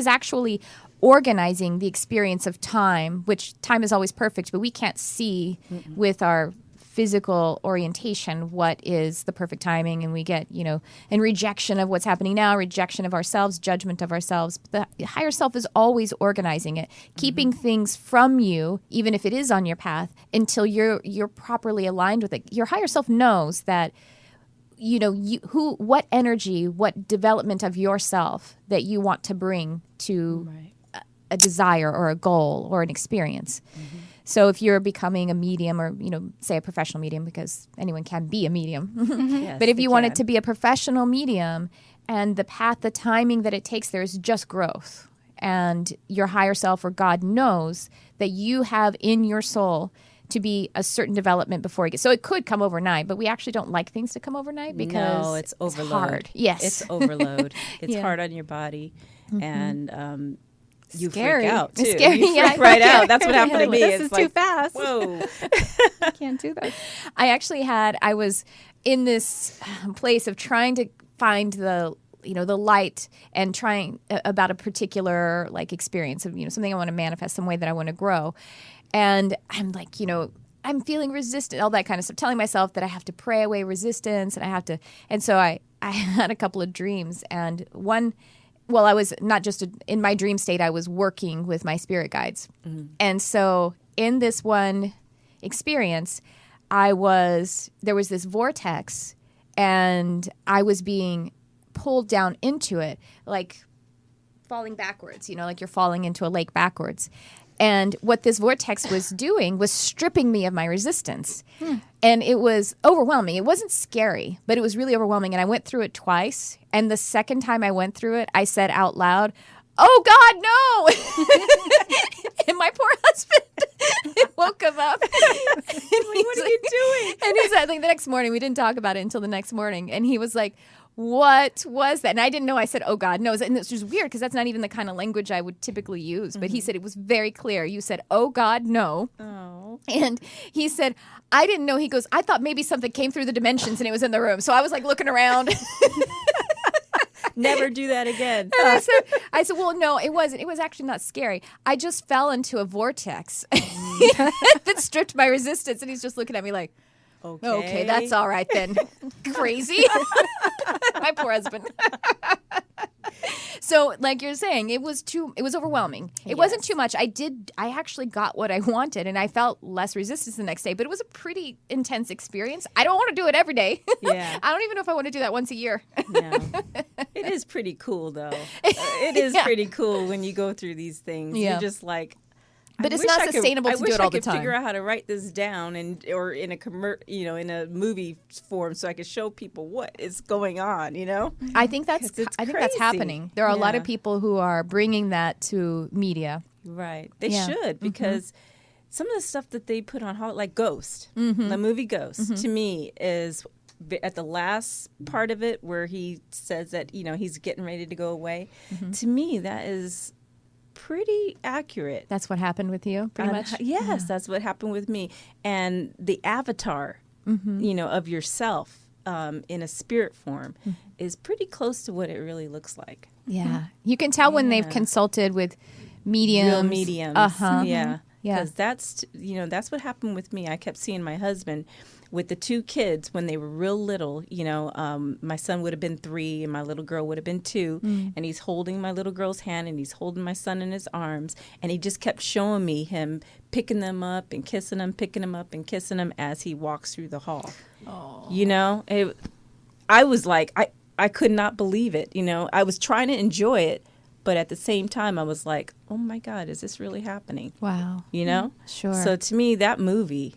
actually organizing the experience of time, which time is always perfect, but we can't see with our physical orientation what is the perfect timing, and we get, in rejection of what's happening now, rejection of ourselves, judgment of ourselves. The higher self is always organizing it, keeping things from you, even if it is on your path, until you're properly aligned with it. Your higher self knows that what energy, what development of yourself that you want to bring to a desire or a goal or an experience. So if you're becoming a medium, or, say a professional medium, because anyone can be a medium. Yes, but if you wanted to be a professional medium, and the path, the timing that it takes there is just growth. And your higher self or God knows that you have in your soul to be a certain development before you get. So it could come overnight, but we actually don't like things to come overnight because it's overload. Hard. Yes. It's overload. It's hard on your body. And you Scary. freak out too. It's scary, You yeah. freak right out. That's what happened to me. This It's is like, too fast. whoa. I can't do this. I was in this place of trying to find the light and trying about a particular like experience of, something I want to manifest, some way that I want to grow. And I'm like, I'm feeling resistant, all that kind of stuff, telling myself that I have to pray away resistance and so I had a couple of dreams, and I was not just in my dream state, I was working with my spirit guides. Mm-hmm. And so in this one experience, there was this vortex, and I was being pulled down into it, like falling backwards, like you're falling into a lake backwards. And what this vortex was doing was stripping me of my resistance. And it was overwhelming. It wasn't scary, but it was really overwhelming. And I went through it twice. And the second time I went through it, I said out loud, "Oh, God, no." And my poor husband woke him up. And What are you doing? And he's like, the next morning, we didn't talk about it until the next morning. And he was like, "What was that?" And I didn't know. I said, "Oh, God, no." And it's just weird because that's not even the kind of language I would typically use. But he said it was very clear. You said, "Oh, God, no." Oh. And he said, "I didn't know." He goes, "I thought maybe something came through the dimensions and it was in the room." So I was like looking around. Never do that again. And I said, "Well, no, it wasn't. It was actually not scary. I just fell into a vortex that stripped my resistance." And he's just looking at me like, "Okay, that's all right then." Crazy. My poor husband. So, like you're saying, it was overwhelming. It wasn't too much. I actually got what I wanted, and I felt less resistance the next day, but it was a pretty intense experience. I don't want to do it every day. Yeah. I don't even know if I want to do that once a year. No. It is pretty cool, though. It is pretty cool when you go through these things. Yeah. You're just like, But it's not sustainable to do it all the I wish I could time. figure out how to write this down or in a in a movie form so I could show people what is going on. I think that's crazy. happening. There are a lot Yeah. of people who are bringing that to media. Right. They Yeah. should, because some of the stuff that they put on Hollywood, like Ghost, the movie Ghost, to me is at the last part of it where he says that, he's getting ready to go away. To me, that is pretty accurate. That's what happened with you, pretty much? Yes, that's what happened with me. And the avatar, of yourself in a spirit form is pretty close to what it really looks like. Yeah. You can tell when they've consulted with mediums. Real mediums. Uh-huh. Yeah. Yeah. Because that's what happened with me. I kept seeing my husband with the two kids when they were real little. My son would have been 3 and my little girl would have been 2. And he's holding my little girl's hand and he's holding my son in his arms. And he just kept showing me him picking them up and kissing them, picking them up and kissing them as he walks through the hall. Oh. I was like, I could not believe it. I was trying to enjoy it. But at the same time, I was like, oh, my God, is this really happening? Wow. Sure. So to me, that movie,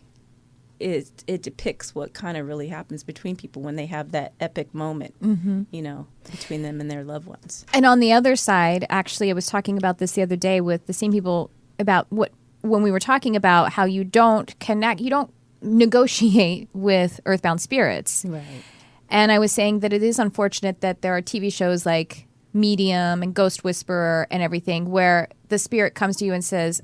it depicts what kind of really happens between people when they have that epic moment, between them and their loved ones. And on the other side, actually, I was talking about this the other day with the same people about when we were talking about how you don't negotiate with earthbound spirits. Right. And I was saying that it is unfortunate that there are TV shows like Medium and Ghost Whisperer and everything where the spirit comes to you and says,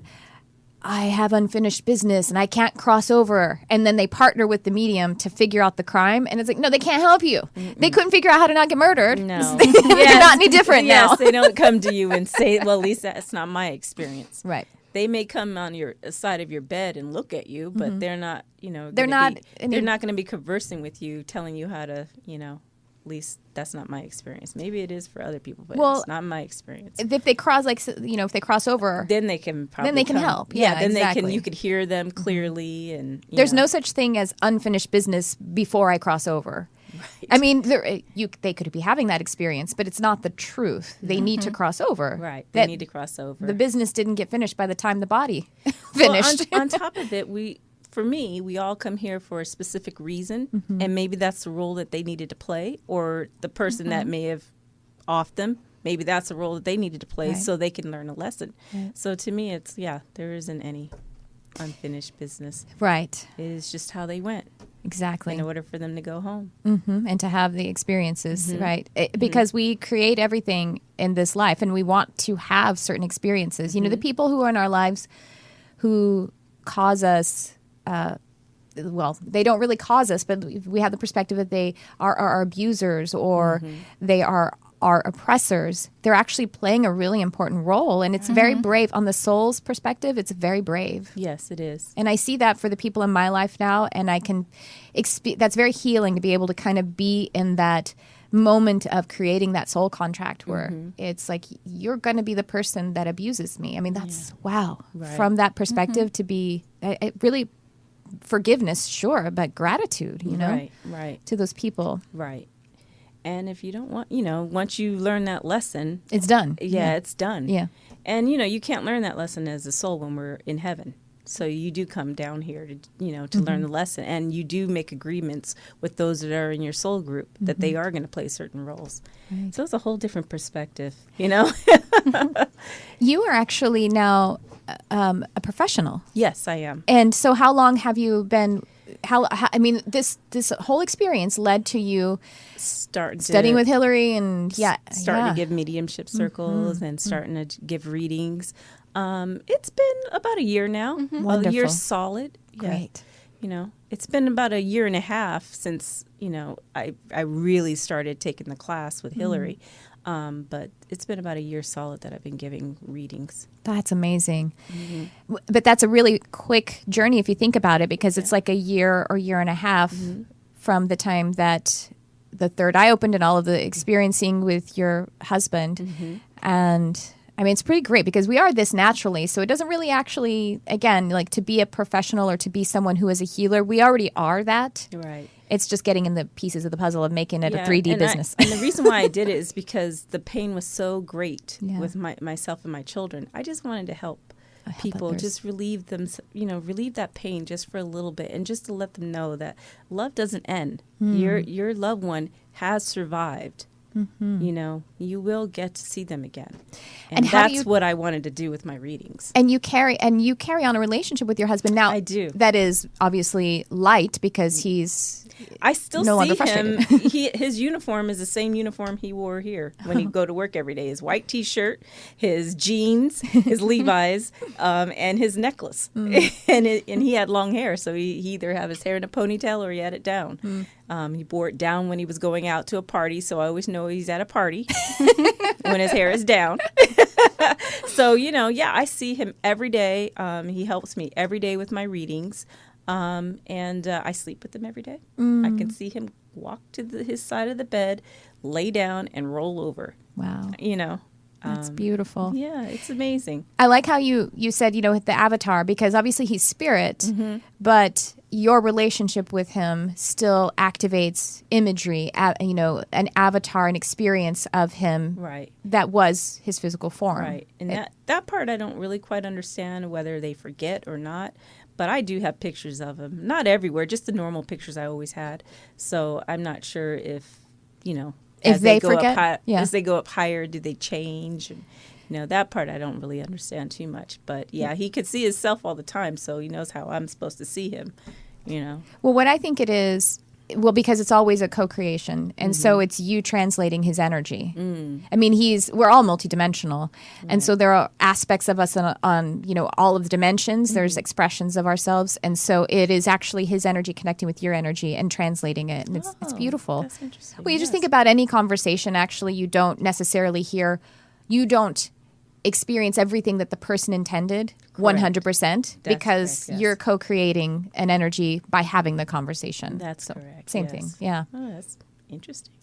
"I have unfinished business and I can't cross over." And then they partner with the medium to figure out the crime. And it's like, no, they can't help you. They couldn't figure out how to not get murdered. No. They're not any different now. Yes, they don't come to you and say, well, at least that's not my experience. Right. They may come on your side of your bed and look at you, but they're not, They're not going to be conversing with you, telling you how to, at least that's not my experience. Maybe it is for other people, but it's not my experience. If they cross, if they cross over, then they can probably help. Yeah, then exactly. you could hear them clearly, and there's no such thing as unfinished business before I cross over. Right. I mean, they could be having that experience, but it's not the truth. They need to cross over. Right. They need to cross over. The business didn't get finished by the time the body finished. Well, on top of it, for me, we all come here for a specific reason, and maybe that's the role that they needed to play, or the person that may have offed them, maybe that's the role that they needed to play so they can learn a lesson. Right. So to me, there isn't any unfinished business. Right. It is just how they went. Exactly. In order for them to go home. And to have the experiences, right? Because we create everything in this life and we want to have certain experiences. You know, the people who are in our lives who cause us, well, they don't really cause us, but we have the perspective that they are our abusers or they are our oppressors. They're actually playing a really important role. And it's very brave. On the soul's perspective, it's very brave. Yes, it is. And I see that for the people in my life now. And I can, that's very healing to be able to kind of be in that moment of creating that soul contract where it's like, you're going to be the person that abuses me. I mean, that's, wow. Right. From that perspective to be, it really, forgiveness, sure, but gratitude, you know, right. to those people. Right. And if you don't want, you know, once you learn that lesson, it's done. Yeah, it's done. Yeah. And, you know, you can't learn that lesson as a soul when we're in heaven. So you do come down here to, you know, to learn the lesson. And you do make agreements with those that are in your soul group that they are going to play certain roles. Right. So it's a whole different perspective, you know. You are actually now a professional. Yes, I am. And so how long have you been... How I mean, this whole experience led to you studying with Hillary and starting to give mediumship circles and starting to give readings. It's been about a year now. Wonderful. A year solid. Great. Yeah. You know, it's been about a year and a half since, you know, I really started taking the class with Hillary. But it's been about a year solid that I've been giving readings. That's amazing. But that's a really quick journey if you think about it, because it's like a year or year and a half from the time that the third eye opened and all of the experiencing with your husband. And I mean, it's pretty great because we are this naturally. So it doesn't really actually, again, like to be a professional or to be someone who is a healer, we already are that. Right. It's just getting in the pieces of the puzzle of making it a 3D business. And the reason why I did it is because the pain was so great with myself and my children. I just wanted to help people, just relieve them, you know, relieve that pain just for a little bit, and just to let them know that love doesn't end. Your loved one has survived. You know, you will get to see them again. And that's what I wanted to do with my readings. And you carry on a relationship with your husband now. I do. That is obviously light because he's I still no see longer frustrated. him. His uniform is the same uniform he wore here when he'd go to work every day. His white T-shirt, his jeans, his Levi's, and his necklace. And he had long hair, so he either had his hair in a ponytail or he had it down. He wore it down when he was going out to a party, so I always know he's at a party when his hair is down. So, you know, I see him every day. He helps me every day with my readings. And I sleep with him every day. I can see him walk to his side of the bed, lay down, and roll over. Wow. You know. That's beautiful. Yeah, it's amazing. I like how you said, you know, the avatar, because obviously he's spirit, but your relationship with him still activates imagery, you know, an avatar, an experience of him that was his physical form. Right. And that part I don't really quite understand whether they forget or not. But I do have pictures of him. Not everywhere, just the normal pictures I always had. So I'm not sure if, you know, if they forget, as they go up higher, do they change? And, you know, that part I don't really understand too much. But, he could see himself all the time, so he knows how I'm supposed to see him, you know. Well, what I think it is, because it's always a co-creation, and so it's you translating his energy. I mean, we're all multidimensional, and so there are aspects of us on you know, all of the dimensions. There's expressions of ourselves, and so it is actually his energy connecting with your energy and translating it, and it's beautiful. That's interesting. Well, you just think about any conversation. Actually, you don't necessarily hear, you don't experience everything that the person intended 100% because you're co-creating an energy by having the conversation. That's correct. Same thing. Yeah. Oh, that's interesting.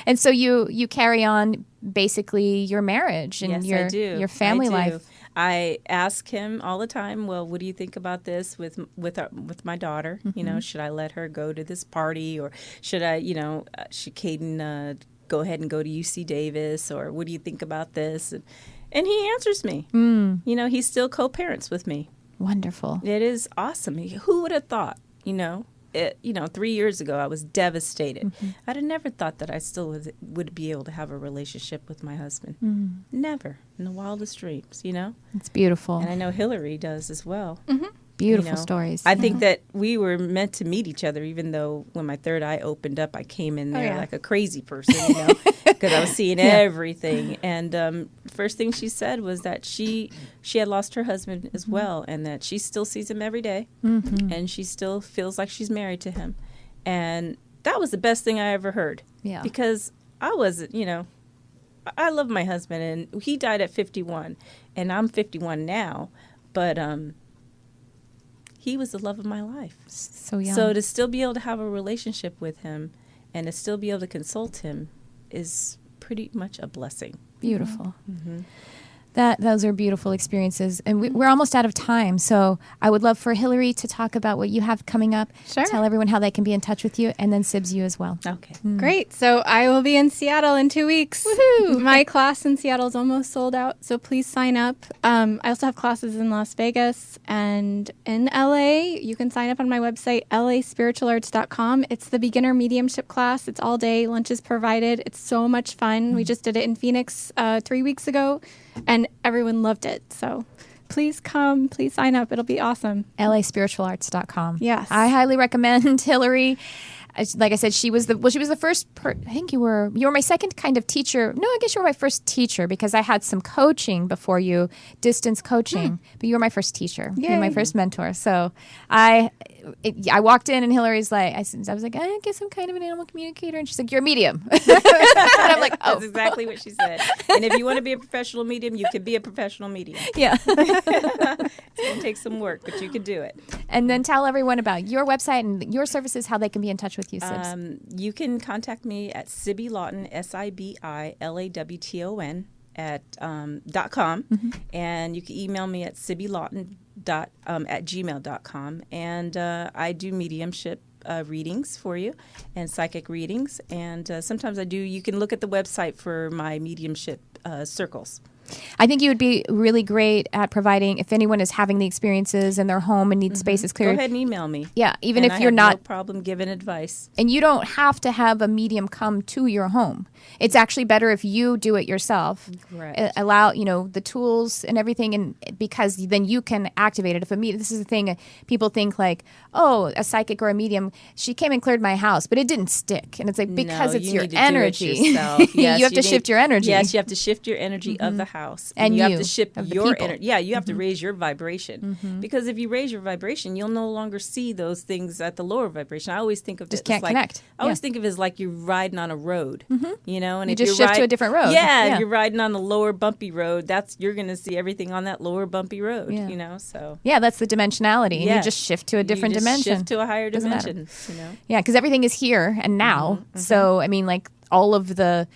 And so you carry on basically your marriage and your family life. I ask him all the time, well, what do you think about this with my daughter? You know, should I let her go to this party, or should I, you know, should Caden go ahead and go to UC Davis, or what do you think about this? And he answers me. You know, he still co-parents with me. Wonderful. It is awesome. Who would have thought, you know? 3 years ago, I was devastated. I'd have never thought that I still would be able to have a relationship with my husband. Never. In the wildest dreams, you know? It's beautiful. And I know Hillary does as well. Beautiful stories. I think that we were meant to meet each other, even though when my third eye opened up, I came in there like a crazy person, because I was seeing everything. And first thing she said was that she had lost her husband as well, and that she still sees him every day, and she still feels like she's married to him. And that was the best thing I ever heard. Yeah. Because I wasn't, I love my husband, and he died at 51, and I'm 51 now, but he was the love of my life. So young. So to still be able to have a relationship with him and to still be able to consult him is pretty much a blessing. Beautiful. Mm-hmm. Those are beautiful experiences. And we're almost out of time. So I would love for Hillary to talk about what you have coming up. Sure. Tell everyone how they can be in touch with you, and then Sibs, you as well. Okay. Great. So I will be in Seattle in 2 weeks. Woohoo! My class in Seattle is almost sold out, so please sign up. I also have classes in Las Vegas and in LA. You can sign up on my website, laspiritualarts.com. It's the beginner mediumship class. It's all day. Lunch is provided. It's so much fun. We just did it in Phoenix 3 weeks ago, and everyone loved it. So please come. Please sign up. It'll be awesome. laspiritualarts.com. Yes. I highly recommend Hillary. Like I said, she was the first. I think you were my second kind of teacher. No, I guess you were my first teacher, because I had some coaching before you, distance coaching. But you were my first teacher. Yay. You were my first mentor. So I walked in, and Hillary's like, I was like, I guess I'm kind of an animal communicator, and she's like, you're a medium. And I'm like, oh, that's exactly what she said. And if you want to be a professional medium, you can be a professional medium. Yeah, it's gonna take some work, but you can do it. And then tell everyone about your website and your services, how they can be in touch with you, Sibs. You can contact me at Sibby Lawton, SIBILAWTON @.com, and you can email me at sibbylawton at gmail.com, and I do mediumship readings for you and psychic readings, and sometimes I do. You can look at the website for my mediumship circles. I think you would be really great at providing, if anyone is having the experiences in their home and needs spaces cleared. Go ahead and email me. Yeah, even and if you're not. No problem giving advice. And you don't have to have a medium come to your home. It's actually better if you do it yourself. Correct. Allow, the tools and everything, and because then you can activate it. If this is the thing, people think like, oh, a psychic or a medium, she came and cleared my house, but it didn't stick. And it's like, because it's your energy. Yes, you have to shift your energy. Yes, you have to shift your energy of the house. And you have to shift your energy. Yeah, you have to Mm-hmm. raise your vibration. Because if you raise your vibration, you'll no longer see those things at the lower vibration. I always think of just can't connect. I always think of it as like you're riding on a road, and you if just shift to a different road. Yeah, if you're riding on the lower bumpy road, you're going to see everything on that lower bumpy road, so. Yeah, that's the dimensionality. And you just shift to a different dimension. Shift to a higher dimension, Yeah, because everything is here and now. So, all of the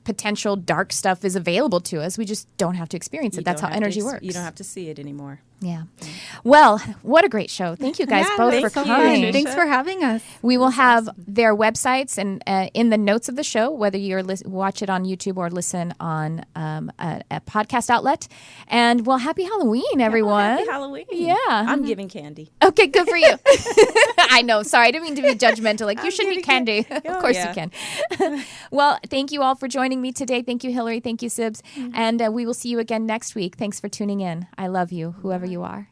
potential dark stuff is available to us. We just don't have to experience it. That's how energy works. You don't have to see it anymore. Yeah. Well, what a great show. Thank you guys both for coming. Thanks for having us. We will have their websites and in the notes of the show, whether you watch it on YouTube or listen on a podcast outlet. And well, happy Halloween, everyone. Happy Halloween. Yeah. I'm giving candy. Okay, good for you. I know. Sorry, I didn't mean to be judgmental. Like, you should eat candy. Of course you can. Well, thank you all for joining me today. Thank you, Hillary. Thank you, Sibs. And we will see you again next week. Thanks for tuning in. I love you, whoever you are.